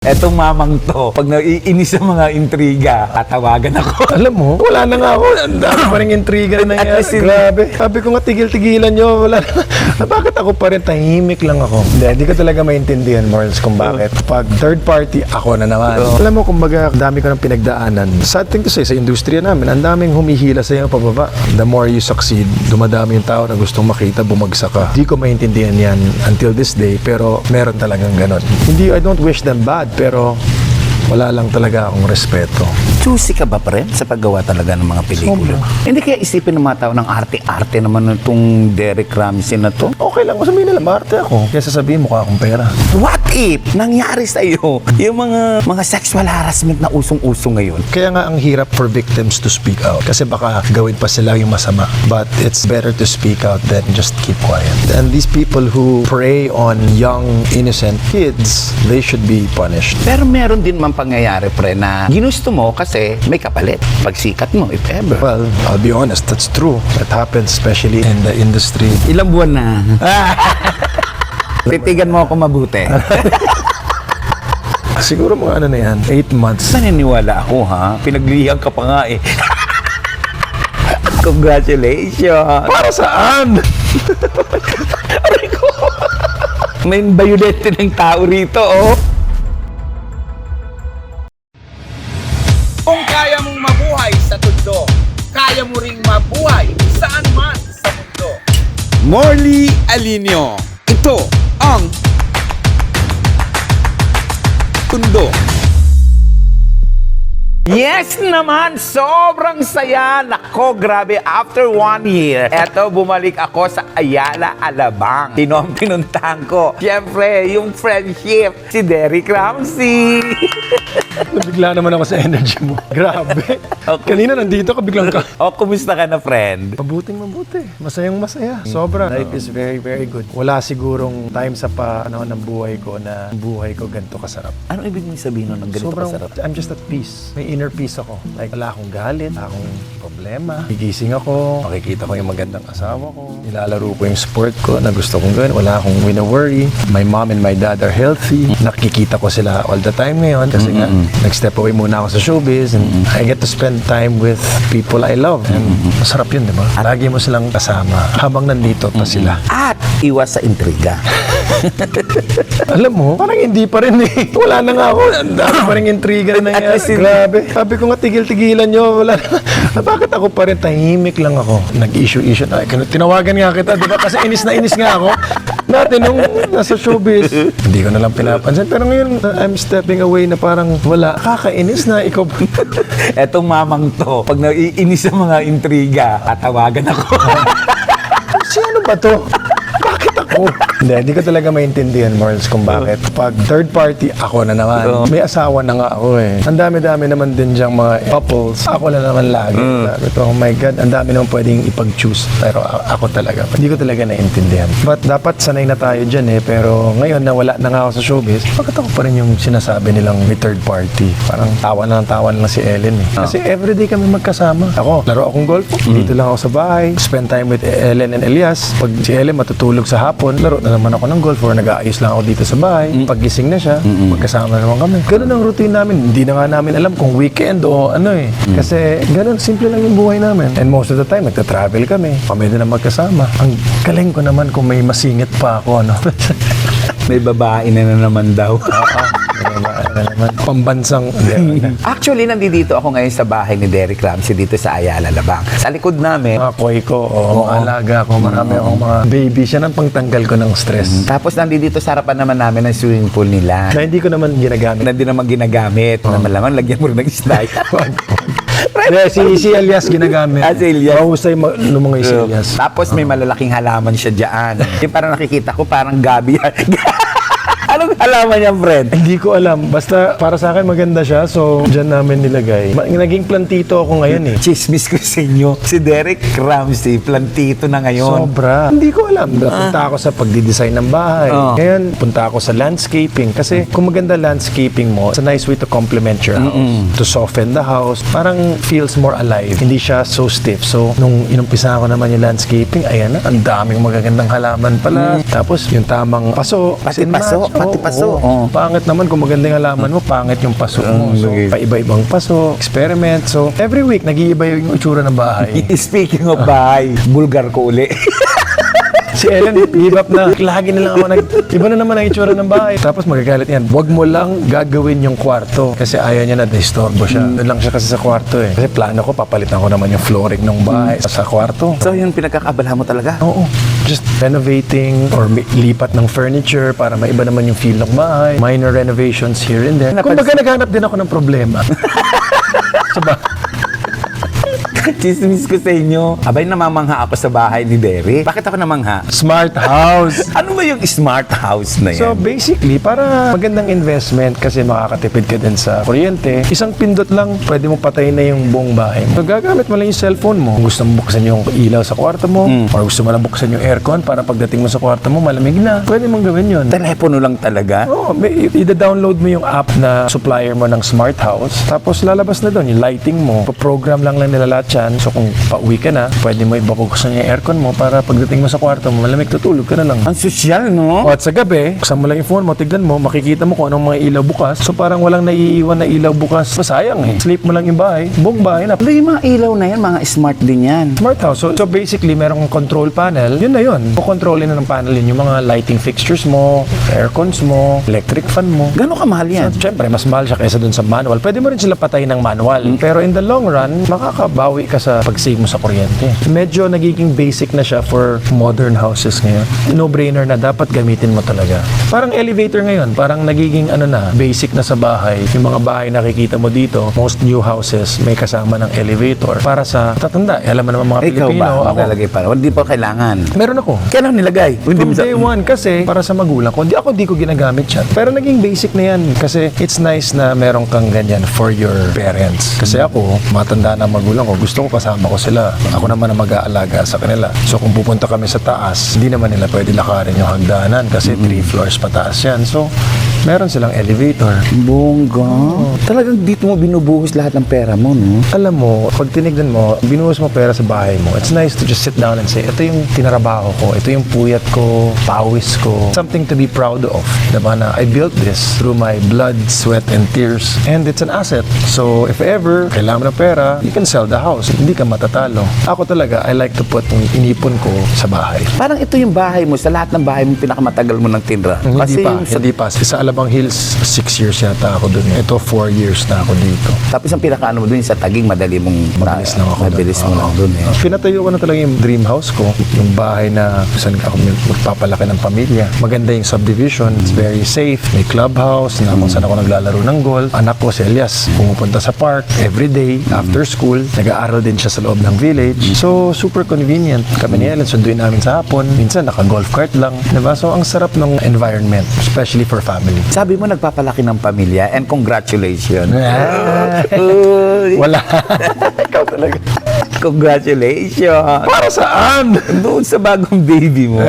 Etong mamang to, pag naiinis sa mga intriga, tatawagan ako. Alam mo, wala na nga ako. Ang dami pa rin intriga na nangyari. Grabe. Sabi ko nga, tigil-tigilan nyo. Wala na. Bakit ako pa rin? Tahimik lang ako. Hindi ko talaga maintindihan, Morals, kung bakit. Pag third party, ako na naman. Alam mo, kumbaga, dami ko ng pinagdaanan. Sad thing to say, sa industriya namin, ang daming humihila sa iyo pababa. The more you succeed, dumadami yung tao na gustong makita, bumagsak ka. Di ko maintindihan yan until this day, pero meron talagang ganon. Hindi, I don't wish them bad, pero wala lang talaga akong respeto. Choosy ka ba pre sa paggawa talaga ng mga pelikula? Hindi kaya isipin ng mga tao ng arte-arte naman itong Derek Ramsey na to? Okay lang, sabihin nila, maarte ako. Kaya sasabihin, mukha akong pera. What if nangyari sa iyo yung mga sexual harassment na usong-uso ngayon? Kaya nga ang hirap for victims to speak out. Kasi baka gawin pa sila yung masama. But it's better to speak out than just keep quiet. And these people who prey on young, innocent kids, they should be punished. Pero meron din man pangyayari pre na ginusto mo kasi may kapalit pagsikat mo if ever. Well, I'll be honest, that's true. That happens especially in the industry. Ilang buwan na? Titigan mo ako mabuti. Siguro mga ano na yan, 8 months. Naniniwala ako ha. Pinaglihan ka pa nga eh. Congratulations! Para saan? Aray ko! May bayolete ng tao rito oh. Kung kaya mong mabuhay sa tundo, kaya mo ring mabuhay saan man sa mundo. Morley Alinio. Ito ang Tundo. Yes naman! Sobrang saya! Nako, grabe. After 1 year, eto, bumalik ako sa Ayala, Alabang. Sino ang pinuntahan ko? Siyempre, yung friendship, si Derek Ramsey. Nabigla naman ako sa energy mo. Grabe. Okay. Kanina nandito ka, biglang ka. O, kumusta ka na, friend? Mabuting mabuti. Masayang masaya. Sobra. Life is very, very good. Wala sigurong time sa panahon ng buhay ko na buhay ko ganito kasarap. Ano ibig mong sabihin nun ng ganito Sobrang, kasarap? I'm just at peace. May inner peace ako. Like, wala akong galit, wala akong problema. Gigising ako, makikita ko yung magandang asawa ko. Nilalaro ko yung sport ko na gusto kong gawin. Wala akong wina-worry. My mom and my dad are healthy. Nakikita ko sila all the time ngayon kasi nga, nag-step away muna ako sa showbiz and I get to spend time with people I love. And masarap yun, di ba? Lagi mo silang kasama habang nandito pa sila. At iwas sa intriga. Alam mo, parang hindi pa rin eh. Wala na nga ako. Ang dami pa rin intriga na nangyari. Grabe. Sabi ko nga, tigil-tigilan nyo. Wala na. Bakit ako pa rin? Tahimik lang ako. Nag-issue-issue. Ay, tinawagan nga kita, di ba? Kasi inis na inis nga ako. Dati nung nasa showbiz, hindi ko na lang pinapansin. Pero ngayon, I'm stepping away na parang wala. Kakainis na ikaw. Etong mamang to, pag naiinis sa mga intriga, tatawagan ako. Sino ba to? Bakit ako? Hindi ko talaga maintindihan, Morals, kung bakit. Pag third party, ako na naman. May asawa na nga ako eh. Ang dami-dami naman din diyang mga couples. Ako na naman lagi. Sabi ko, oh my God, ang dami naman pwedeng ipag-choose. Pero ako talaga. Hindi ko talaga naintindihan. But dapat sanay na tayo dyan eh. Pero ngayon na wala na nga ako sa showbiz, bakit ako pa rin yung sinasabi nilang may third party? Parang tawa na lang si Ellen eh. Kasi everyday kami magkasama. Ako, laro akong golf. Dito lang ako sa bahay. Spend time with Ellen and Elias. Pag si Ellen matutulog sa hapon, laro na naman ako ng golf or nag-aayos lang ako dito sa bahay. Paggising na siya, magkasama na naman kami. Ganun ang routine namin. Hindi na nga namin alam kung weekend o ano eh. Kasi ganun, simple lang yung buhay namin. And most of the time, nagta-travel kami. Kami din na magkasama. Ang galing ko naman kung may masingit pa ako, ano. May babae na naman daw. Pambansang Actually, nandito ako ngayon sa bahay ni Derek Ramsey dito sa Ayala, Alabang. Sa likod namin, mga koy ko o mga alaga ko, marami akong mga baby. Siya nang pangtanggal ko ng stress. tapos nandito sa harapan naman namin ang swimming pool nila. Na hindi ko naman ginagamit. Na di naman ginagamit. Na malaman, lagyan mo rin ng slide. si Elias ginagamit. Si Elias. Mahusay lumungoy si Elias. Tapos may malalaking halaman siya dyan. Yung parang nakikita ko, parang gabi. Anong halaman niya, Fred? Hindi ko alam. Basta para sa akin maganda siya. So, dyan namin nilagay. Naging plantito ako ngayon eh. Chismis ko sa inyo. Si Derek Ramsey, plantito na ngayon. Sobra. Hindi ko alam. Punta ako sa pagdidesign ng bahay. Ngayon, punta ako sa landscaping. Kasi kung maganda landscaping mo, it's a nice way to complement your house. To soften the house. Parang feels more alive. Hindi siya so stiff. So, nung inumpisa ko naman yung landscaping, ayan na, ang daming magagandang halaman pala. Tapos, yung tamang paso. Pati paso. paso. Oo. Pangit naman kung magandang halaman mo, pangit yung paso mo. So, okay. paiba-ibang paso, experiment. So, every week, nag-iiba yung itsura ng bahay. Speaking of bahay, bulgar ko uli. Si Ellen, give up na. Lagi na lang ako iba na naman ang itsura ng bahay. Tapos magagalit yan. Huwag mo lang gagawin yung kwarto. Kasi ayaw niya na disturbo siya. Doon lang siya kasi sa kwarto eh. Kasi plano ko, papalitan ko naman yung flooring ng bahay sa kwarto. So, yun pinagkakabala mo talaga? Oo. Just renovating or lipat ng furniture para maiba naman yung feel ng bahay. Minor renovations here and there. Kumbaga naghanap din ako ng problema. Diba? Chismis ko sa inyo. Abay, namamangha ako sa bahay ni Derry. Bakit ako namangha? Smart house. Ano ba yung smart house na yan? So basically, para magandang investment kasi makakatipid ka din sa kuryente, isang pindot lang, pwede mo patayin na yung buong bahay mo. So gagamit mo lang yung cellphone mo. Kung gusto mo buksan yung ilaw sa kwarto mo, or gusto mo lang buksan yung aircon para pagdating mo sa kwarto mo, malamig na. Pwede mong gawin yun. Telepono lang talaga? Oo, i-download mo yung app na supplier mo ng smart house, tapos lalabas na doon yung lighting mo. Program lang nila lahat yan. So kung pauwi ka na, pwede mo ibabuksan yung aircon mo para pagdating mo sa kwarto mo, malamig, tutulog ka na lang. Ang sosyal, no? O at sa gabi, buksan mo lang yung phone mo, tignan mo, makikita mo kung anong mga ilaw bukas. So parang walang naiiwan na ilaw bukas. Sayang eh. Sleep mo lang yung bahay, buong bahay na. Pero yung mga ilaw na yan, mga smart din yan. Smart house. So basically, merong control panel. Yun na yun. Kukontrolin na ng panel yun yung mga lighting fixtures mo, aircons mo, electric fan mo. Gano'n kamahal yan? So, syempre, mas mahal siya kaysa dun sa manual. Pwede mo rin sila patayin ng manual. Pero in the long run, makakabawi ka sa pag-save mo sa kuryente. Medyo nagiging basic na siya for modern houses ngayon. No-brainer na dapat gamitin mo talaga. Parang elevator ngayon, parang nagiging basic na sa bahay. Yung mga bahay nakikita mo dito, most new houses may kasama ng elevator. Para sa tatanda, alam mo naman mga Ikaw Pilipino, ba? ako, Magalagay pa. Hindi pa kailangan. meron ako. Kaya lang nilagay. Hindi From mo sa... day one, kasi para sa magulang ko, di ko ginagamit yan. Pero naging basic na yan kasi it's nice na meron kang ganyan for your parents. Kasi ako, matanda na magulang ko, gusto ko kasama ko sila. Ako naman ang mag-aalaga sa kanila. So kung pupunta kami sa taas, hindi naman nila pwede lakarin yung hagdanan kasi 3 floors pataas yan. So, meron silang elevator. Bongga. Talagang dito mo binubuhos lahat ng pera mo, no? Alam mo, pag tinignan mo, binuhos mo pera sa bahay mo, it's nice to just sit down and say, ito yung tinarabaho ko, ito yung puyat ko, pawis ko, something to be proud of. Diba na, I built this through my blood, sweat, and tears, and it's an asset. So, if ever, kailangan mo ng pera, you can sell the house. Hindi ka matatalo. Ako talaga, I like to put yung inipon ko sa bahay. Parang ito yung bahay mo, sa lahat ng bahay mo, pinakamatagal mo ng tinra. Hindi pa. Sa Alabang Hills, 6 years yata ako dun. Ito, 4 years na ako dito. Tapos ang pinakaano mo dun, sa Tagig, madali mong... Mabilis lang ako. Mabilis mo lang dun, eh. Pinatayo ko na talaga yung dream house ko. Yung bahay na saan ako magpapalaki ng pamilya. Maganda yung subdivision. It's very safe. May clubhouse na kung saan ako naglalaro ng golf. Anak ko, si Elias, pumupunta sa park every day after school. Nag-aaral din siya sa loob ng village. So, super convenient. Kami ni Ellen, sunduin namin sa hapon. Minsan, naka-golf cart lang. Diba? So, ang sarap ng environment, especially for family. Sabi mo, nagpapalaki ng pamilya, and congratulations. Wala. Ikaw talaga. Congratulations. Para saan? Doon sa bagong baby mo.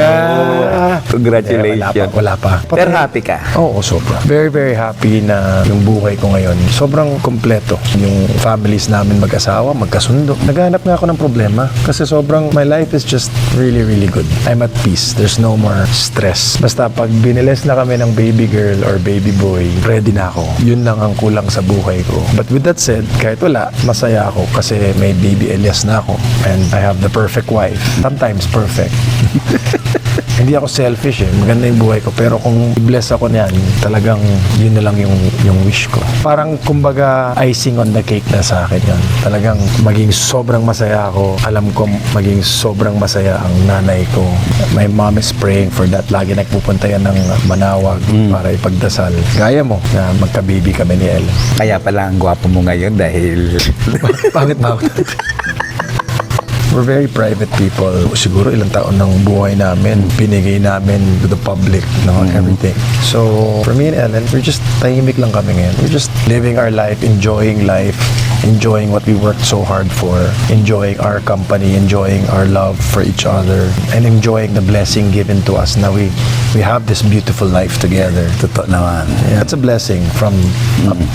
Congratulations. Wala pa. Pero happy ka. Oo, sobra. Very, very happy na yung buhay ko ngayon. Sobrang kompleto. Yung families namin mag-asawa, magkasundo. Naghahanap nga ako ng problema kasi sobrang, my life is just really, really good. I'm at peace. There's no more stress. Basta pag biniles na kami ng baby girl or baby boy, ready na ako. Yun lang ang kulang sa buhay ko. But with that said, kahit wala, masaya ako kasi may baby Elias na ako and I have the perfect wife. Sometimes perfect. Hindi ako selfish eh. Maganda yung buhay ko. Pero kung bless ako niyan, talagang yun na lang yung wish ko. Parang kumbaga icing on the cake na sa akin yun. Talagang maging sobrang masaya ako. Alam ko maging sobrang masaya ang nanay ko. My mom is praying for that. Lagi nagpupunta yan ng Manawag para ipagdasal. Gaya mo na magka-baby kami ni Ellen. Kaya pala ang gwapo mo ngayon dahil... Bakit ba? We're very private people. Siguro ilang taon ng buhay namin, binigay namin to the public, no, everything. So, for me and Ellen, we're just tahimik lang kami ngayon. We're just living our life, enjoying what we worked so hard for, enjoying our company, enjoying our love for each other, and enjoying the blessing given to us. Now we have this beautiful life together. Totoo naman. Yeah, it's a blessing from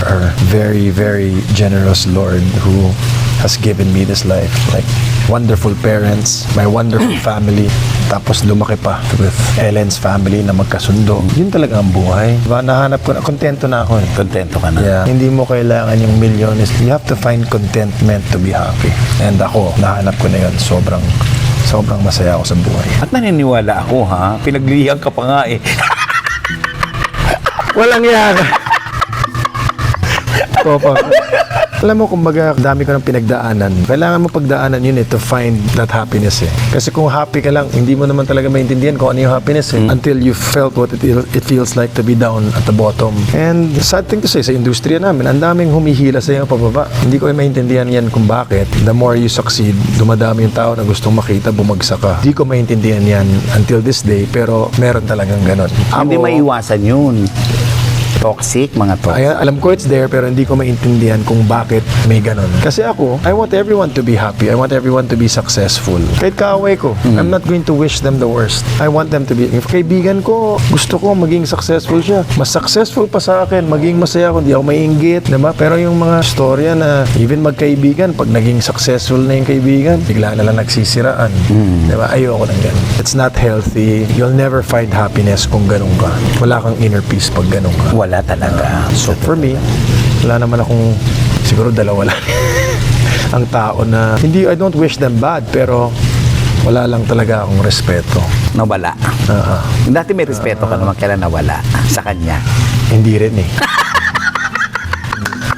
our very, very generous Lord who has given me this life. Like, wonderful parents, my wonderful family, Tapos lumaki pa with Ellen's family na magkasundo. Yun talaga ang buhay. Diba? Nahanap ko na, kontento na ako eh. Kontento ka na. Yeah. Hindi mo kailangan yung milyones. You have to find contentment to be happy. And ako, nahanap ko na yun. Sobrang masaya ako sa buhay. At naniniwala ako, ha? Pinaglihan ka pa nga eh. Walang yara. Papa. Alam mo, kumbaga, dami ko ng pinagdaanan. Kailangan mo pagdaanan yun to find that happiness eh. Kasi kung happy ka lang, hindi mo naman talaga maintindihan kung ano yung happiness eh. Until you felt what it feels like to be down at the bottom. And sad thing to say, sa industriya namin, ang daming humihila sa iyo pababa. Hindi ko maintindihan yan kung bakit. The more you succeed, dumadami yung tao na gustong makita, bumagsak ka. Hindi ko maintindihan yan until this day, pero meron talagang ganon. Hindi maiwasan yun. Toxic, mga to. Ay, alam ko it's there pero hindi ko maintindihan kung bakit may ganun. Kasi ako, I want everyone to be happy. I want everyone to be successful. Kahit kaaway ko, I'm not going to wish them the worst. I want them to be, if kaibigan ko, gusto ko maging successful siya. Mas successful pa sa akin, maging masaya ako, hindi ako maiinggit, diba? Pero yung mga storya na even magkaibigan, pag naging successful na yung kaibigan, bigla na lang nagsisiraan. Diba? Ayoko ng ganun. It's not healthy. You'll never find happiness kung ganun ka. Wala kang inner peace pag ganun ka. Wala talaga. So for me, wala naman akong, siguro dalawa lang ang tao na, hindi, I don't wish them bad, pero wala lang talaga akong respeto. Nawala. Dati may respeto ka naman, kailan nawala sa kanya? Hindi rin eh.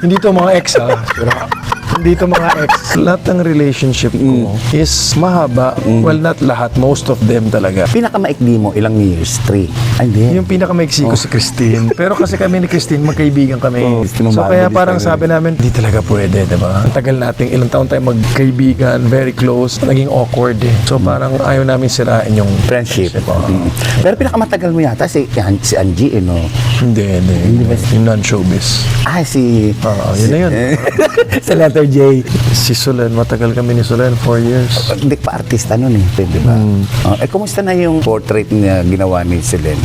Hindi to mga ex ha. Pero, hindi to mga ex. Lahat ng relationship ko is mahaba. Well, not lahat. Most of them talaga. Pinakamaikli mo, ilang years? 3? Ay, hindi. Yung pinakamaiksi ko si Christine. Pero kasi kami ni Christine, magkaibigan kami. Christine, So kaya mabilis parang talaga. sabi namin, di talaga pwede, diba? Ang tagal nating, ilang taon tayo magkaibigan, very close, naging awkward eh. So parang ayaw namin sirain yung Friendship. Pero pinakamatagal mo yata si Angie, no? Hindi. Yung non-showbiz. Ah, si... Oo, yun na yun. sa letter J. Si Solen, matagal kami ni Solen, 4 years. Hindi pa artista nun eh, di ba? Kumusta na yung portrait na ginawa ni Selen?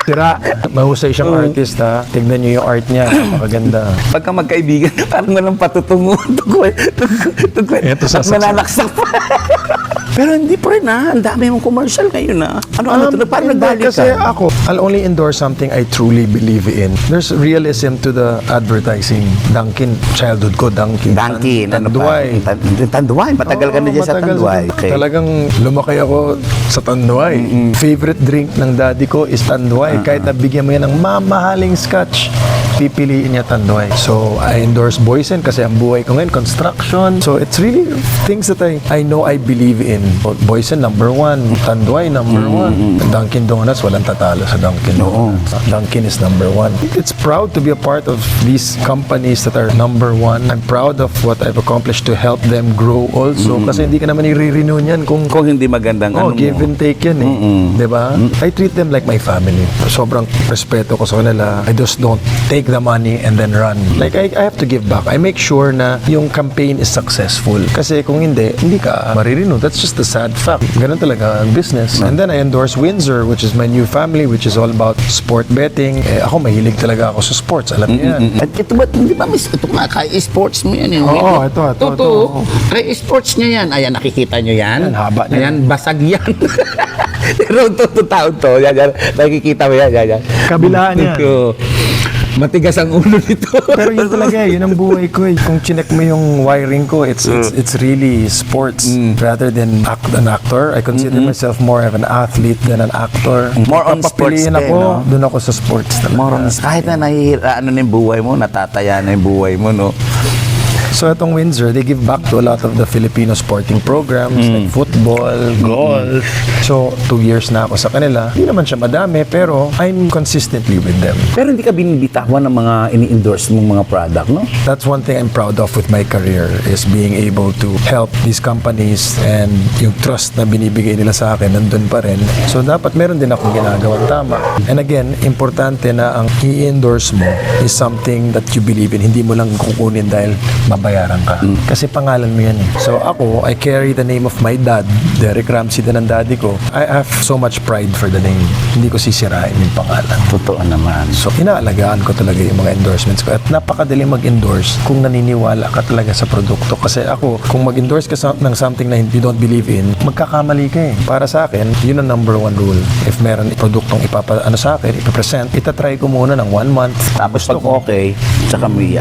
Tira, mahusay siyang artist ha. Tignan niyo yung art niya, napakaganda. Pagka magkaibigan, parang walang patutungo. Eto, At mananaksak pa. Pero hindi pa rin ha. Ang dami mong commercial ngayon ha. Ano to? Parang Hindi, nagbalik kasi ka. ako, I'll only endorse something I truly believe in. There's realism to the advertising. Dunkin, childhood ko, Dunkin. Dunkin, ano pa? Tanduay. Tanduay. Matagal ka na dyan sa matagal Tanduay. Okay. Talagang lumaki ako sa Tanduay. Favorite drink ng daddy ko is Tanduay. Kahit nabigyan mo yan ng mamahaling scotch, pipiliin niya Tanduay. So, I endorse Boysen kasi ang buhay ko ngayon, construction. So, it's really things that I know I believe in. Boysen, number 1. Tanduay, number 1. Dunkin Donuts, walang tatalo sa Dunkin Donuts. Dunkin is number 1. It's proud to be a part of these companies that are number 1. I'm proud of what I've accomplished to help them grow also. Kasi hindi ka naman i-renew niyan kung Kung hindi magandang ano give mo. and take yan eh. Diba? I treat them like my family. Sobrang respeto ko sa kanila. I just don't take the money and then run. Like, I have to give back. I make sure na yung campaign is successful. Kasi kung hindi ka marirenew. That's just the sad fact. Ganun talaga ang business. And then I endorse Windsor, which is my new family, which is all about sport betting. Ako, mahilig talaga ako sa sports. Alam niyo yan. At ito ba, hindi ba, miss, ito nga, kay sports mo yan. Oo, ito. Kay sports niya yan. Ayan, nakikita nyo yan. Yan, haba niya. Ayan, basag yan. Pero ito tao to. Yan. Nakikita mo yan. Kabilaan yan. Ito. Matigas ang ulo nito. Pero yun talaga, yun ang buhay ko eh. Kung chinek mo yung wiring ko, it's really sports. Rather than an actor, I consider myself more of an athlete than an actor. More on sports Papapiliin din, ako, no? doon ako sa sports talaga. Morons, kahit na nahihira, ano na yung buhay mo, natataya na yung buhay mo, no? So itong Windsor, they give back to a lot of the Filipino sporting programs like football, golf. So 2 years na ako sa kanila. Hindi naman siya madami, pero I'm consistently with them. Pero hindi ka binibitawan ng mga ini-endorse mong mga product, no? That's one thing I'm proud of with my career is being able to help these companies and yung trust na binibigay nila sa akin nandun pa rin. So dapat meron din akong ginagawang tama. And again, importante na ang i-endorse mo is something that you believe in. Hindi mo lang kukunin dahil babayaran ka. Kasi pangalan mo yan eh. So ako, I carry the name of my dad, Derek Ramsey din ang daddy ko. I have so much pride for the name. Hindi ko sisirain yung pangalan. Totoo naman. So, inaalagaan ko talaga yung mga endorsements ko. At napakadali mag-endorse kung naniniwala ka talaga sa produkto. Kasi ako, kung mag-endorse ka ng something na you don't believe in, magkakamali ka eh. Para sa akin, yun ang number one rule. If meron produktong sa akin, ipapresent, itatry ko muna ng 1 month. Tapos pag okay, tsaka may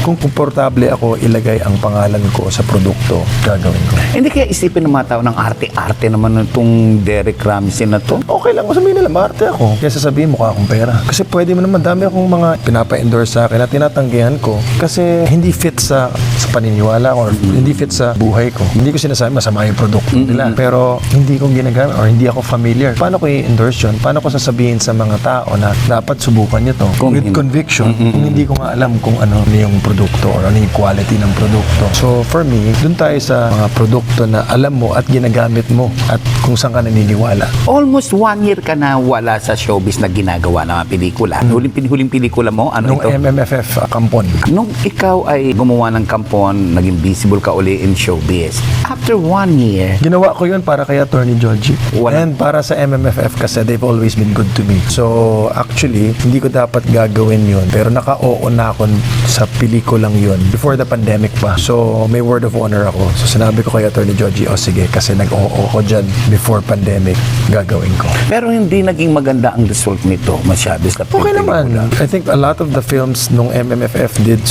Kung komportable ako ilagay ang pangalan ko sa produkto, gagawin ko. Hindi kaya isipin ng mga tao ng arte-arte naman itong Derek Ramsey na to? Okay lang, sabihin nila, maarte ako. Kaya sasabihin, mukha akong pera. Kasi pwede mo naman, dami akong mga pinapa-endorse sa akin na tinatanggihan ko. Kasi hindi fit sa paniniwala or hindi fit sa buhay ko. Hindi ko sinasabi masama yung produkto nila. Pero hindi ko ginagamit or hindi ako familiar. Paano ko i-endorse yun? Paano ko sasabihin sa mga tao na dapat subukan nyo to with conviction kung hindi ko nga alam kung ano yung produkto or ano yung quality ng produkto. So for me, dun tayo sa mga produkto na alam mo at ginagamit mo at kung saan ka naniniwala. Almost 1 year ka na wala sa showbiz na ginagawa ng mga pelikula. Huling pelikula mo, ano Nung ito? MMFF Kampon. Nung ikaw ay gumawa ng kampon, naging visible ka uli in showbiz. After 1 year, Ginawa ko yun para kay Attorney Georgie. Wala. And para sa MMFF kasi they've always been good to me. So actually, hindi ko dapat gagawin yun. Pero naka-oo na ako sa pelikulang yun before the pandemic pa. So may word of honor ako. So sinabi ko kay Attorney Georgie, sige, kasi nag-oo ko dyan before pandemic, gagawin ko. pero hindi naging maganda ang result nito masyado sa Okay pelikula. naman. I think a lot of the films nung MMFF did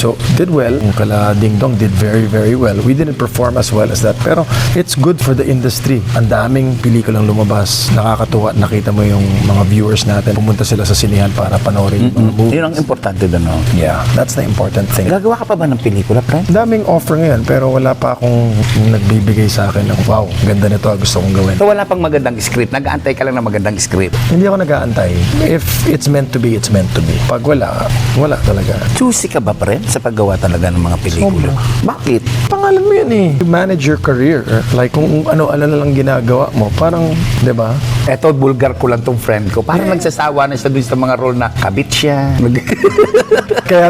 well. Yung kala Ding Dong did very, very well. We didn't perform as well as that. Pero it's good for the industry. Ang daming pelikulang lumabas. Nakakatuwa. Nakita mo yung mga viewers natin. Pumunta sila sa sinihan para panoorin yung mga movies. Yun ang importante doon, no? Yeah, that's the important thing. Gagawa ka pa ba ng pelikula, friend? Daming offer ngayon pero wala pa akong nagbibigay sa akin ng wow, ganda nito, gusto kong gawin. So wala pang magandang script. Nag-aantay ka lang ng magandang script. Hindi ako nag-aantay. If it's meant to be, it's meant to be. Pag wala, wala talaga. Choosy ka ba, friend, sa paggawa talaga ng mga pelikula? Bakit? Pangalan mo yun eh. You manage your career. Like kung ano-ano na lang ginagawa mo, parang, di ba? Eto, bulgar ko lang tong friend ko. Parang nagsasawa na siya dun sa mga role na kabit siya. Kaya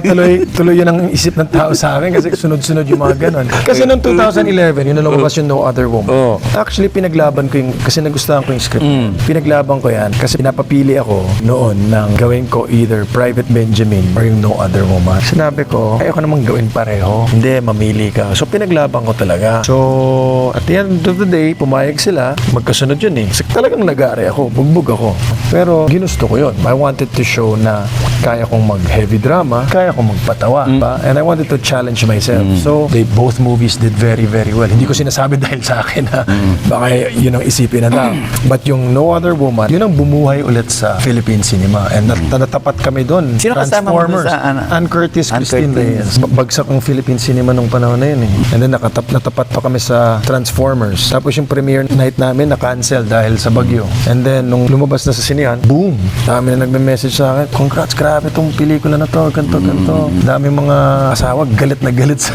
tuloy yun ang isip ng tao sa akin kasi sunod-sunod yung mga ganon. Kasi noong 2011, yun na lumabas yung No Other Woman. Oh. Actually, pinaglaban ko yung, kasi nagustuhan ko yung script. Pinaglaban ko yan kasi pinapapili ako noon ng gawin ko either Private Benjamin or yung No Other Woman. Sinabi ko, ayoko namang gawin pareho. Hindi, mamili ka. So, pinaglaban ko talaga. So, at the end of the day, pumayag sila. Magkasunod yun eh. Kasi talagang nag-aari ako. Bugbog ako. Pero, ginusto ko yun. I wanted to show na kaya kong mag-heavy drama, kaya kong magpatawa. Ba? And I wanted to challenge myself. So, both movies did very, very well. Hindi ko sinasabi dahil sa akin ha. Baka yun ang isipin na tao. But yung No Other Woman, yun ang bumuhay ulit sa Philippine cinema. And natapat kami doon. Sino kasama mo doon Transformers. sa, Ann Curtis, Ann Christine Curtis. Reyes. Bagsak ang Philippine cinema nung panahon na yun eh. And then natapat pa kami sa Transformers. Tapos yung premiere night namin na-cancel dahil sa bagyo. And then nung lumabas na sa sinihan, boom! Dami na nagme-message sa akin, congrats, grabe tong pelikula na to, ganito. Dami mga asawa, galit na galit sa...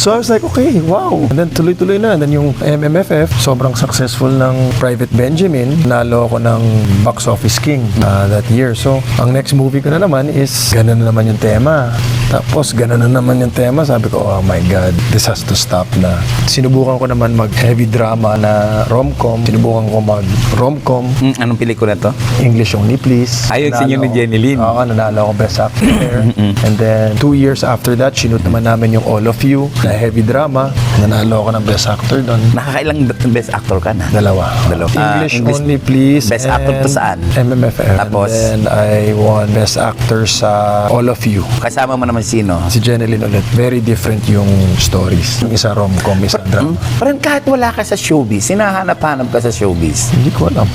So I was like, okay, wow. And then tuloy-tuloy na. And then yung MMFF, sobrang successful ng Private Benjamin. Nalo ako ng Box Office King that year. So ang next movie ko na naman is ganun na naman yung tema. Tapos ganun na naman yung tema. Sabi ko, oh my God, this has to stop na. Sinubukan ko naman mag-heavy drama na rom-com. Sinubukan ko mag-rom-com. Anong pelikula to? English Only Please. Ayun, sinyo ni Jenny Lin. Oo, nanalo ako Best Actor there. And then 2 years after that, shoot naman namin yung All of You na heavy drama. Nanalo ako ng Best Actor doon. Nakakailang best actor ka na? Dalawa. English Only Please. Best actor to and saan? MMFF. Tapos? And then I won Best Actor sa All of You. Kasama mo naman sino? Si Jenny Lin ulit. Very different yung stories. Yung isa rom-com, isa drama. Parang kahit wala ka sa showbiz, hinahanap-hanap ka sa showbiz. Hindi ko alam.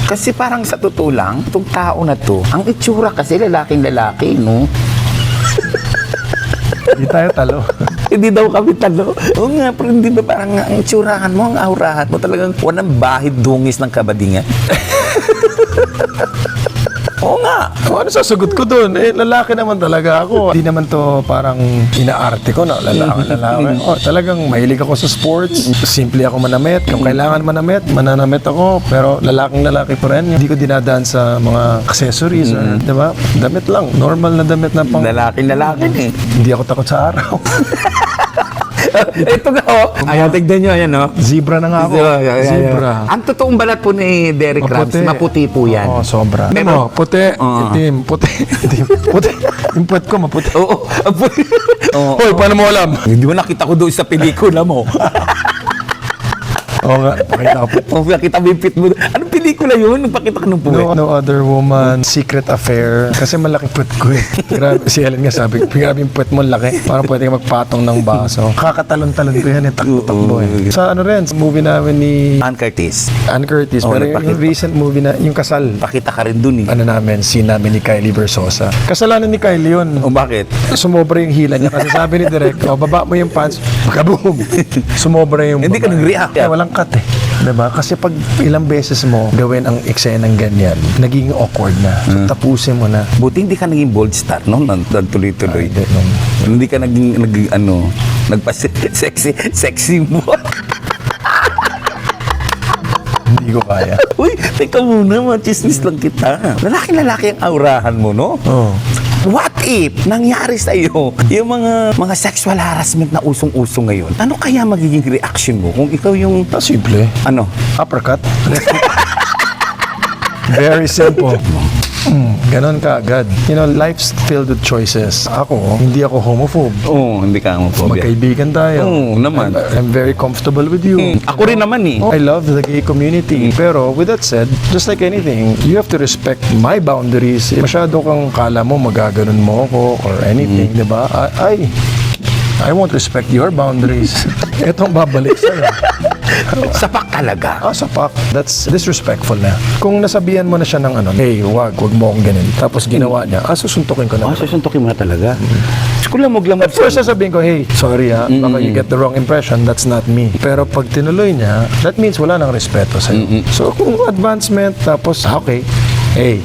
Kasi parang sa totoo lang, itong tao na to, ang itsura kasi lalaking-lalaki, no? Hindi tayo talo. Hindi daw kami talo. Oo nga, pero hindi ba parang ang itsurahan mo, ang aurahan mo, talagang walang bahid dungis ng kabadingan. Oo nga. O, ano sasagot ko dun? Eh, lalaki naman talaga ako. Hindi naman to parang inaarte ko, no? Lalaki. O, talagang mahilig ako sa sports. Simple ako manamit. Kung kailangan mananamit ako. Pero lalaki pa rin. Hindi ko dinadaan sa mga accessories. Diba? Damit lang. Normal na damit na pang... Lalaki eh. Hindi ako takot sa araw. Ito nga, Ayan, tignan nyo, ayan, Zebra na nga ako. Zebra. Ang totoong balat po ni Derek Rams, maputi po yan. Oo, sobra. Pero- puti, itim, puti, puti. Yung puwet ko, maputi. Oo, ang puti. Hoy, paano mo alam? Hindi mo nakita ko doon sa pelikula mo. Oo nga, pakita ko. O, nakita mo yung pit mo. Anong pelikula yun? Pakita ka ng puwet. No Other Woman, Secret Affair. Kasi malaki puwet ko eh. Grabe, si Ellen nga sabi, grabe yung puwet mo laki. Parang pwede ka magpatong ng baso. Kakatalon-talon ko yan eh, takbo-takbo eh. Sa ano rin, sa movie namin ni Ann Curtis. Ann Curtis, Oh, pero nagpakita. yung recent movie na, yung kasal. Pakita ka rin dun eh. Ano namin, scene namin ni Kylie Versosa. Kasalanan ni Kylie yun. O bakit? Sumobra yung hila niya kasi sabi ni Direk, baba mo yung pants, kaboom! Sumobra yung Hindi ka babae. nag-react. Eh, walang cut eh. Diba? Kasi pag ilang beses mo gawin ang eksenang ganyan, naging awkward na. So, tapusin mo na. Buti hindi ka naging bold star, no? Tuloy-tuloy. Hindi, no. Hindi ka nagpa-sexy mo. Hindi ko kaya. Uy, teka muna, machismis lang kita. Lalaki-lalaki ang aurahan mo, no? Oh. What if nangyari sa iyo yung mga sexual harassment na usong-uso ngayon? Ano kaya magiging reaction mo kung ikaw yung Simple. ano? Uppercut. Very simple. Ganon ka agad. You know, life's filled with choices. Ako, hindi ako homophobe. Oo, hindi ka homophobic. Magkaibigan tayo. Oo, naman. I'm very comfortable with you. Ako rin naman eh. I love the gay community. Pero with that said, just like anything, you have to respect my boundaries. Masyado kang kala mo magaganon mo ako or anything, di ba? I won't respect your boundaries. Etong babalik sa'yo. Sapak talaga. Sapak. That's disrespectful na. Kung nasabihan mo na siya ng ano, hey, wag mo akong ganun. Tapos ginawa niya, susuntukin ko na. Susuntokin mo na talaga. Kulamog lang. At first, sasabihin ko, hey, sorry baka you get the wrong impression, that's not me. Pero pag tinuloy niya, that means wala nang respeto sa'yo. So, kung advancement, tapos, okay, hey,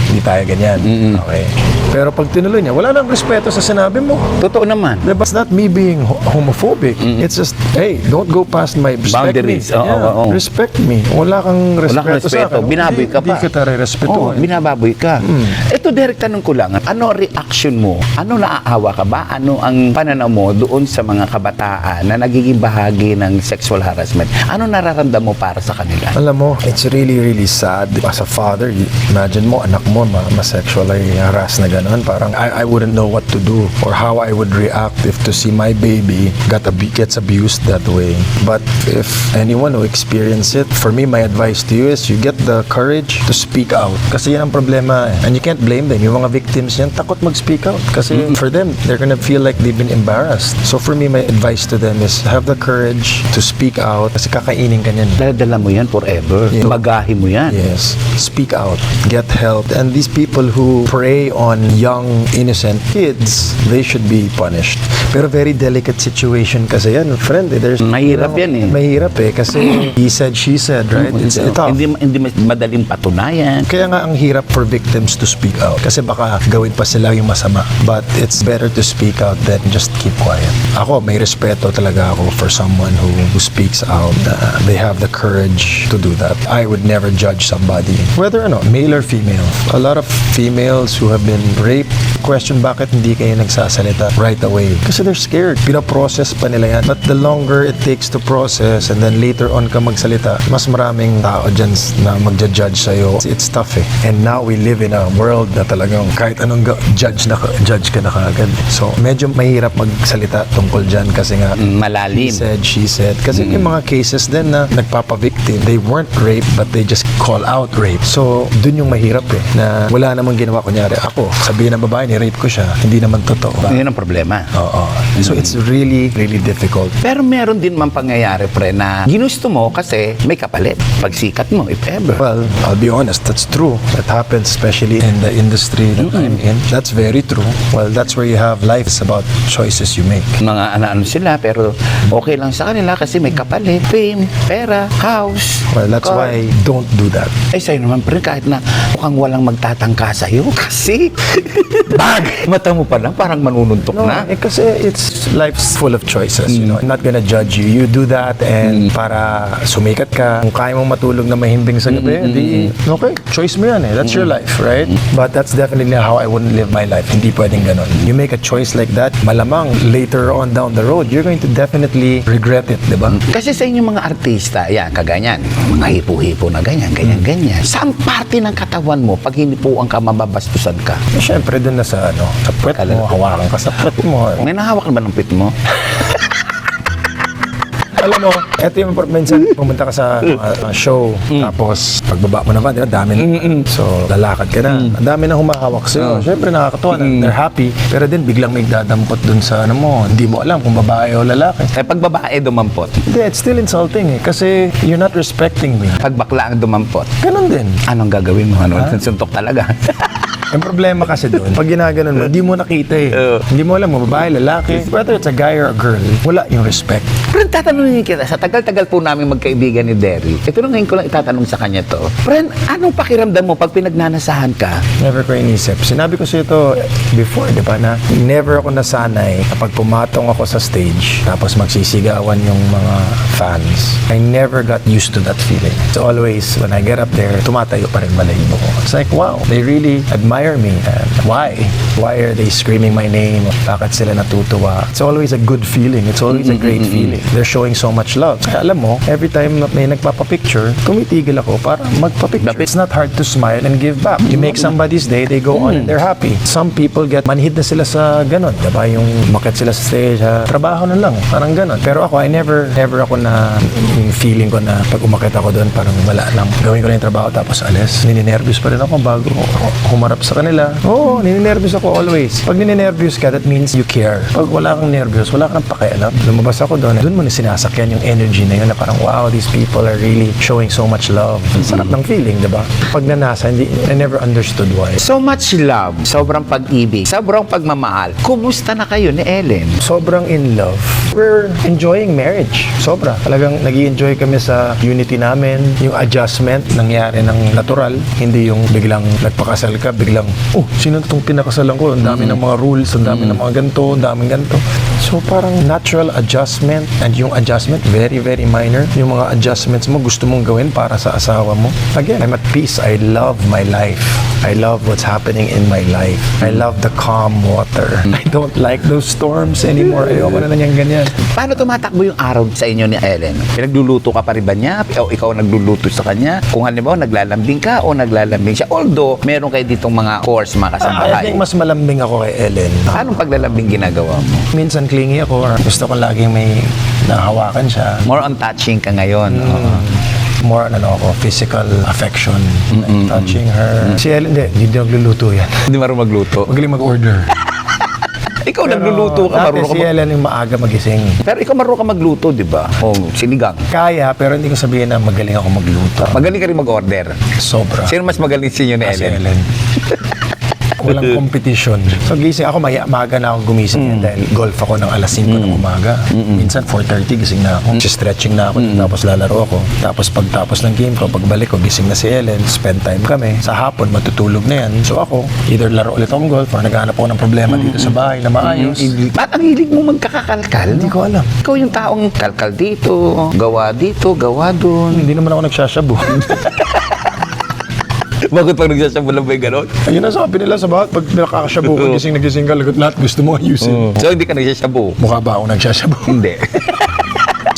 hindi tayo ganyan. Okay. Pero pag tinuloy niya, wala nang respeto sa sinabi mo. Totoo naman. Diba? It's not me being homophobic. It's just, hey, don't go past my respect Boundaries. me. Oo. Respect me. Wala kang Wala kang respeto sa respeto. akin. Binaboy ka pa. Hindi kita re-respeto. Oo, binababoy ka. Ito, Derek, tanong ko lang. Ano reaction mo? Ano naaawa ka ba? Ano ang pananaw mo doon sa mga kabataan na nagiging bahagi ng sexual harassment? Ano nararamdaman mo para sa kanila? Alam mo, it's really, really sad. As a father, imagine mo, anak mo, ma-sexually harass na gano'n. Parang, I wouldn't know what to do or how I would react if to see my baby gets abused that way. But if anyone who experienced it, for me, my advice to you is you get the courage to speak out. Kasi yan ang problema eh. And you can't blame them. Yung mga victims yan, takot mag-speak out. Kasi for them, they're gonna feel like they've been embarrassed. So for me, my advice to them is have the courage to speak out. Kasi kakainin ka niyan. Dala mo yan forever. Yeah. Magahi mo yan. Yes. Speak out. Get help. And these people who prey on young, innocent kids, they should be punished. Pero very delicate situation kasi yan, friend. There's, Mahirap yan eh. Mahirap eh. Kasi he said, she said, right? It's tough. Hindi madaling patunayan. Kaya nga ang hirap for victims to speak out. Kasi baka gawin pa sila yung masama. But it's better to speak out than just keep quiet. Ako, may respeto talaga ako for someone who speaks out. They have the courage to do that. I would never judge somebody, whether male or female. A lot of females who have been raped question bakit hindi kayo nagsasalita right away. Kasi they're scared. Pinaprocess pa nila yan. But the longer it takes to process and then later on ka magsalita, mas maraming tao dyan na magja-judge sa'yo. It's tough eh. And now we live in a world na talagang kahit anong judge ka na kaagad. So medyo mahirap magsalita tungkol dyan kasi nga Malalim. he said, she said. Kasi yung mga cases din na nagpapa-victim, they weren't raped but they just call out rape. So dun yung mahirap eh. Na wala namang ginawa. Kunyari ako, sabihin ng babae, ni-rape ko siya, hindi naman totoo. Yun ang problema. Oo. So it's really, really difficult. Pero meron din man pangyayari, pre, na ginusto mo kasi may kapalit. Pagsikat mo, if ever. Well, I'll be honest, that's true. That happens especially in the industry that I'm in. That's very true. Well, that's where you have life. It's about choices you make. Mga ano sila, pero okay lang sa kanila kasi may kapalit, fame, pera, house. Well, that's car. why don't do that. Eh, sa'yo naman, pre, kahit na mukhang walang magtatangka sa'yo. Kasi, bag! Mata mo pa lang, parang manununtok na. Kasi it's life's full of choices, you know. I'm not gonna judge you. You do that and para sumikat ka. Kung kaya mong matulog na mahimbing sa gabi, di, okay, choice mo yan eh. That's your life, right? But that's definitely how I wouldn't live my life. Hindi pwedeng ganun. You make a choice like that, malamang later on down the road, you're going to definitely regret it, di ba? Kasi sa inyong mga artista, yan, kaganyan, mga hipo-hipo na ganyan. Saan parte ng katawan mo pag hinipuan ka, mababastusan ka? Siyempre dun na sa puwet mo, hawakan ka sa puwet mo. May nahawak na ba ng pit mo? Alam mo, eto yung minsan pumunta ka sa show, tapos pagbaba mo naman, di ba, dami na. So, lalakad ka na. Ang dami na humahawak sa'yo. Siyempre, nakakatuwa na. They're happy. Pero din, biglang may dadampot dun sa mo. Hindi mo alam kung babae o lalaki. Eh, pag babae dumampot, Hindi, it's still insulting eh. Kasi you're not respecting me. pag bakla ang dumampot, Ganon din. anong gagawin mo? Suntok talaga. Yung problema kasi doon, pag ginaganon mo, hindi mo nakita eh. Hindi mo alam mo, babae, lalaki. Whether it's a guy or a girl, wala yung respect. Pero tatanungin kita, sa tagal-tagal po namin magkaibigan ni Derry, ito na ngayon ko lang itatanong sa kanya to. Friend, anong pakiramdam mo pag pinagnanasahan ka? Never ko inisip. Sinabi ko sa ito before, di ba, na never ako nasanay kapag pumatong ako sa stage tapos magsisigawan yung mga fans. I never got used to that feeling. It's always, when I get up there, tumatayo pa rin balahibo ko. It's like, wow, they really admire me. And why? Why are they screaming my name? Bakit sila natutuwa? It's always a good feeling. It's always a great feeling. They're showing so much love. Kaya alam mo, every time na may nagpapapicture, tumitigil ako para magpapicture. It's not hard to smile and give back. You make somebody's day, they go on and they're happy. Some people get manhid na sila sa ganon. Diba? Yung makit sila sa stage, trabaho na lang. Parang ganon. Pero ako, I never ako na yung feeling ko na pag umakit ako doon, parang wala lang. Gawin ko na yung trabaho tapos alis. Nininervous pa rin ako bago humarap sa kanila. Oo, nininervous ako always. Pag nininervous ka, that means you care. Pag wala kang nervous, wala kang pakialam. Lumabas ako doon mo na sinasakyan yung energy na yun na parang, wow, these people are really showing so much love. Sarap ng feeling, diba? Pag nanasa, I never understood why. So much love, sobrang pag-ibig, sobrang pagmamahal. Kumusta na kayo ni Ellen? Sobrang in love. We're enjoying marriage. Sobra. Talagang nag-i-enjoy kami sa unity namin. Yung adjustment nangyari ng natural. Hindi yung biglang nagpakasal ka, biglang, oh, sino itong pinakasalan ko? Ang dami ng mga rules, ang dami ng mga ganito, ang daming ganito. So parang natural adjustment, and yung adjustment, very, very minor. Yung mga adjustments mo, gusto mong gawin para sa asawa mo. Again, I'm at peace. I love my life. I love what's happening in my life. I love the calm water. I don't like those storms anymore. Ayoko na niyang ganyan. Paano tumatakbo yung araw sa inyo ni Ellen? Pinagluluto ka pa rin ba niya? O ikaw nagluluto sa kanya? Kung halimbawa, naglalambing ka o naglalambing siya? Although, meron kayo ditong mga course, mga I kasambahay. think mas malambing ako kay Ellen. Anong paglalambing ginagawa mo? Minsan clingy ako or gusto ko laging may nahawakan siya. More on touching ka ngayon. Oo. More ako, physical affection. Like touching her. Si Ellen, hindi nagluluto yan. Hindi marunong magluto. Magaling mag-order. Ikaw nagluluto ka, Dati marunong si ka Ellen yung maaga magising. Pero ikaw marunong ka magluto, di ba? O sinigang. Kaya, pero hindi ko sabihin na magaling ako magluto. Magaling ka rin mag-order. Sobra. Sino mas magaling sa inyo ni Si Ellen? Ellen. Walang competition. So gising ako, maaga na ako gumising dahil golf ako ng alas 5 ng umaga. Minsan 4:30 gising na ako. Stretching na ako, tapos lalaro ako. Tapos pagtapos ng game ko, pagbalik ko, gising na si Ellen, spend time kami. Sa hapon, matutulog na yan. So ako, either laro ulit akong golf or naghahanap ako ng problema dito sa bahay na maayos. Ba't ang hilig mo magkakakalkal? Hindi ko alam. Ikaw yung taong kalkal dito, gawa doon. Hindi naman ako nagsashabu. Bakit pag nagsasabulan ba yung gano'n? Ayun na sabi nila sa bawat pag nakakashabu ka, nagising ka, lagot lahat gusto mo ayusin. So hindi ka nagsasabo? Mukha ba ako nagsashabu? Hindi.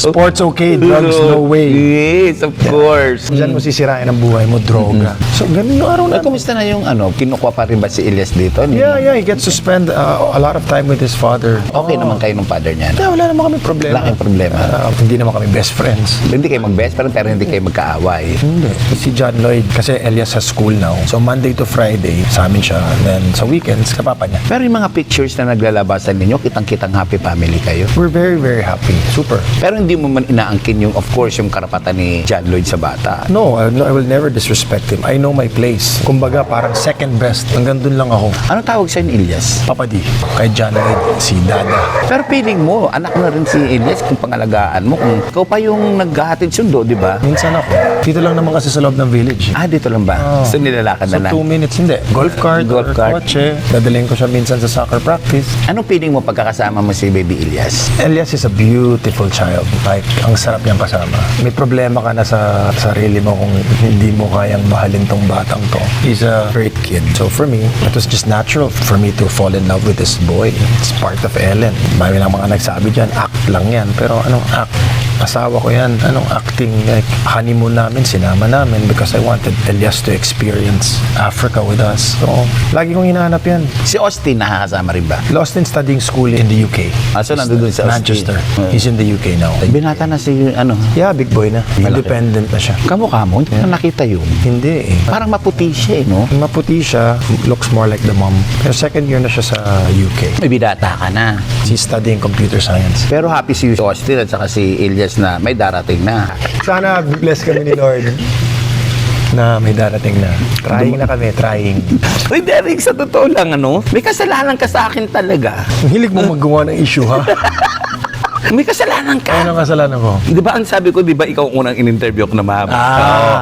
Sports okay, drugs no way. Yes, of course. Diyan mo sisirain ang buhay mo, droga. So, ganun yung araw na. Kumusta na yung kinukuha pa rin ba si Elias dito? Yeah, he gets to spend a lot of time with his father. Okay naman kayo ng father niya. Yeah, wala naman kami problema. Wala kayong problema. Hindi naman kami best friends. Hindi kayo mag-best friend pero hindi kayo magkaaway. Hindi. Si John Lloyd, kasi Elias has school now. So, Monday to Friday, sa amin siya. Then, sa weekends, sa papa niya. Pero yung mga pictures na naglalabasan ninyo, kitang-kitang happy family kayo. We're very, very happy. Super. Pero hindi mo man inaangkin yung, of course, yung karapatan ni John Lloyd sa bata. No, I will never disrespect him. I know my place. Kumbaga, parang second best. Hanggang dun lang ako. Ano tawag sa'yo ni Elias? Papa D. Kay John Lloyd, si Dada. Pero feeling mo, anak na rin si Elias kung pangalagaan mo. Kung ikaw pa yung naghahatid sundo, di ba? Minsan ako. Dito lang naman kasi sa loob ng village. Ah, dito lang ba? So nilalakad So, na lang. 2 minutes, hindi. Golf cart, Golf or cart. kotse. Dadalhin ko siya minsan sa soccer practice. Anong feeling mo pagkakasama mo si Baby Elias? Elias is a beautiful child. Like, ang sarap niyang kasama. May problema ka na sa sarili mo kung hindi mo kayang mahalin tong batang to. He's a great kid. So for me, it was just natural for me to fall in love with this boy. It's part of Ellen. Marami lang mga nagsabi dyan, act lang yan. Pero anong act? Asawa ko yan. Anong acting? Like, honeymoon namin, sinama namin because I wanted Elias to experience Africa with us. So, lagi kong hinahanap yan. Si Austin nakakasama rin ba? Lost in studying school in the UK. So nandun sa Austin. Manchester. He's in the UK now. Binata na si Yeah, big boy na. Independent na siya. kamukha mo, hindi na nakita yun. Hindi eh. Parang maputi siya no? Maputi siya, looks more like the mom. Pero second year na siya sa UK. May bidata ka na. She's studying computer science. Pero happy si Austin at saka si Elias na may darating na. Sana bless kami ni Lord na may darating na. Trying na kami, trying. Uy, Derek, sa totoo lang, may kasalanan ka sa akin talaga. Ang hilig mo magawa ng issue, ha? May kasalanan ka. Ano ang kasalanan ko? Di ba ang sabi ko, di ba ikaw ang unang in-interview ko na mahaba?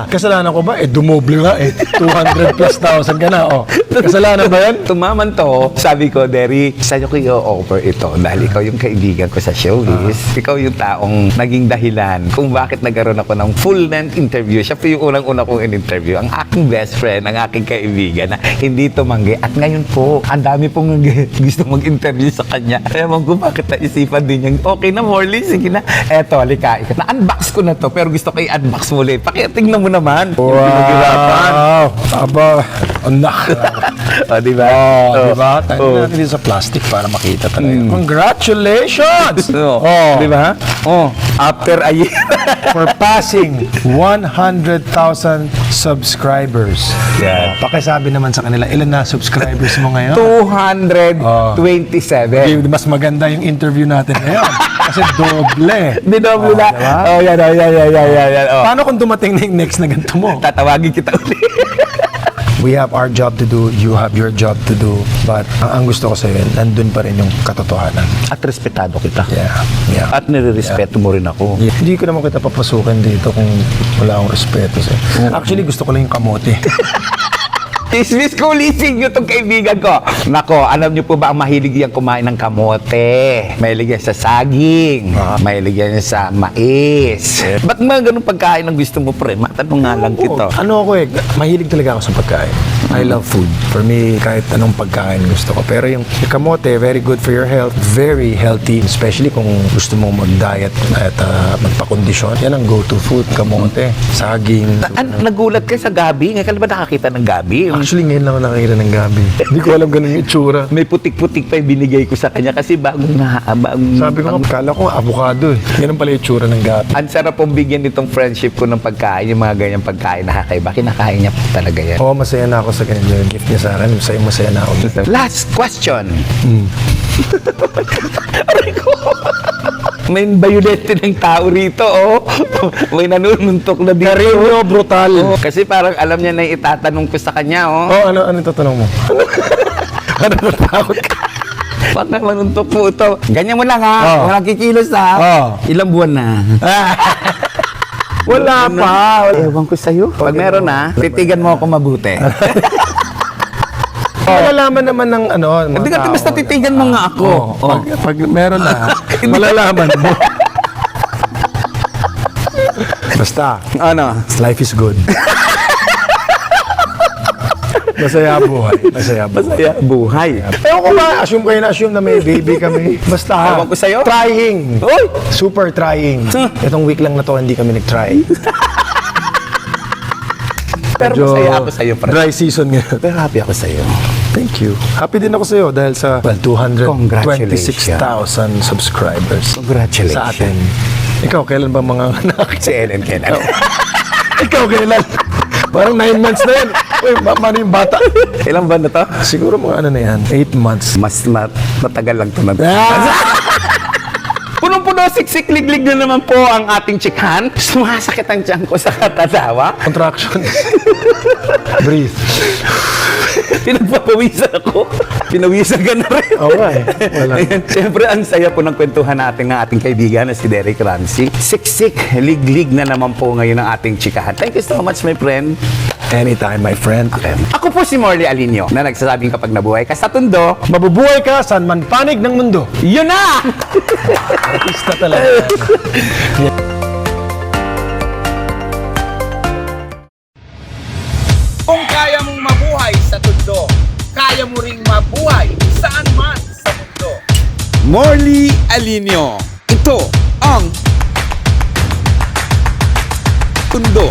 Kasalanan ko ba? Dumoble nga eh. 200 plus thousand ka na, oh. Kasalanan ba yan? Tumaman to, sabi ko, Derek, sa'yo ko i-offer ito dahil ikaw yung kaibigan ko sa showbiz. Ikaw yung taong naging dahilan kung bakit nagkaroon ako ng full-length interview. Siya po yung unang-una kong in-interview. Ang aking best friend, ang aking kaibigan na hindi tumanggi. At ngayon po, ang dami pong gusto mag-interview sa kanya. Ewan ko bakit naisipan din niya. Okay na, Morley, sige na. Eto, halika. Na-unbox ko na to, pero gusto ko i-unbox muli. Pakitingnan mo naman. Yung pinaghirapan. Wow! Aba, anak. O, di ba? Diba? Tayo natin dito sa plastic para makita talaga. Congratulations! Oh. Di ba? Oh, after a year. For passing 100,000 subscribers. Yan. Pakisabi naman sa kanila, ilan na subscribers mo ngayon? 227. Okay, mas maganda yung interview natin ngayon. Kasi doble. Dinoble na. Diba? Oh, yan. Oh. Paano kung dumating na yung next na ganito mo? Tatawagin kita ulit. We have our job to do, you have your job to do. But ang gusto ko sa'yo, nandun pa rin yung katotohanan. At respetado kita. Yeah. At nire-respeto mo rin ako. Yeah. Hindi ko naman kita papasukin dito kung wala akong respeto sa'yo. Actually, gusto ko lang yung kamote. Ismis ko ulisin nyo itong kaibigan ko. Nako, alam nyo po ba ang mahilig yan kumain ng kamote? Mahilig yan sa saging. Mahilig yan sa mais. Ba't mga ganun pagkain ang gusto mo, pre? Matanong nga lang kita. Ano ako eh, mahilig talaga ako sa pagkain. I love food. For me, kahit anong pagkain gusto ko. Pero yung kamote, very good for your health. Very healthy. Especially kung gusto mong mag-diet at magpakondisyon. Yan ang go-to food, kamote. Saging. Nagulat ka sa gabi? Ngayon ka na ba nakakita ng gabi? Actually, ngayon lang ako nakakita ng gabi. Hindi ko alam ganun yung itsura. May putik-putik pa yung binigay ko sa kanya kasi bagong Sabi ko nga, kala ko avocado eh. Ganun pala yung itsura ng gabi. Ang sarap pong bigyan nitong friendship ko ng pagkain, yung mga ganyang pagkain na kakaiba. Kinakain niya po talaga yan. Oo, masaya na ako sa ganyan. Yung gift niya sa akin, masaya na ako. Last question. Aray ko. May bayulete ng tao rito, oh. May nanununtok na dito. Carino, brutal. Oh, kasi parang alam niya na yung itatanong ko sa kanya, oh. Oh, ano tatanong mo? Ano natakot ka? Bakit na manuntok po ito? Ganyan mo lang, ha? Oh. Walang kikilos, ha? Oh. Ilang buwan na? Wala pa. Ewan ko sa'yo. Pag meron na, titigan mo ako mabuti. Malalaman naman ng Hindi ka basta titigan mo nga ako. Pag meron na, malalaman mo. Basta, Ano? life is good. Masaya buhay. Masaya buhay. Masaya buhay. Ewan ko ba, assume kayo na-assume na may baby kami. Basta, Ewan ko sa'yo. trying. Uy! Super trying. Itong week lang na to, hindi kami nag-try. Pero masaya ako sa'yo, friend. Dry season ngayon. Pero happy ako sa'yo. Thank you. Happy din ako sa'yo dahil sa, well, 226,000 subscribers. Congratulations. Sa atin. Ikaw, kailan ba mga anak? Si Ellen kailan? Ikaw, kailan? Parang 9 months na yan. Uy, mano yung bata? Ilang ba na to? Siguro mga ano na yan, 8 months. Mas matagal lang to na. Ah! Punong-puno, siksik, liglig na naman po ang ating chikhan. Sumasakit ang tiyan ko sa katatawa. Contractions. Breathe. Pinagpapawisan ako. Pinawisan ka na rin. Okay. Wala. Ayan, siyempre, ang saya po ng kwentuhan natin ng ating kaibigan na si Derek Ramsey. Siksik, liglig na naman po ngayon ang ating chikahan. Thank you so much, my friend. Anytime, my friend. Okay. Ako po si Morley Alinio na nagsasabing kapag nabuhay ka sa tundo, Mabubuhay ka saan man panig ng mundo. yun na! Artista talaga. Kung kaya mong mabuhay sa tundo, kaya mo ring mabuhay saan man sa mundo. Morley Alinio. Ito ang Tundo.